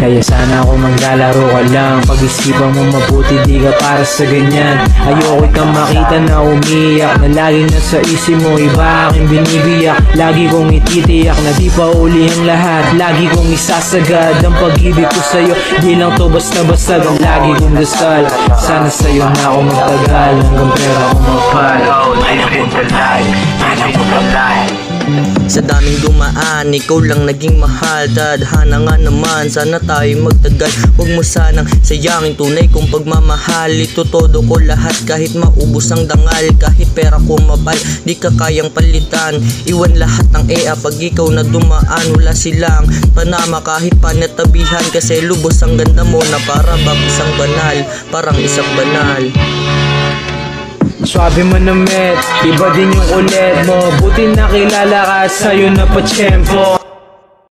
Kaya sana ako maglalaro ka lang. Pag-isipan mo mabuti, di ka para sa ganyan. Ayoko kang makita na umiyak, na laging nasa isip mo, iba aking binibiyak. Lagi kong ititiyak na di pa uli ang lahat. Lagi kong isasagad ang pag-ibig ko sa'yo. Di lang to basta-basta, ang lagi kong dasal. Sana sa'yo na ako magtagal, hanggang pera ko mapal. Sa daming dumaan, ikaw lang naging mahal. Tadhana nga naman, sana tayo magtagal. Huwag mo sanang sayangin tunay kong pagmamahal. Ito todo ko lahat kahit maubos ang dangal. Kahit pera ko mabal, di ka kayang palitan. Iwan lahat ng pag ikaw na dumaan. Wala silang panama kahit panatabihan. Kasi lubos ang ganda mo na para bang isang banal. Parang isang banal. Swabe mo na met, iba din yung ulit mo. Buti nakilala ka, sa'yo na pa tiyempo.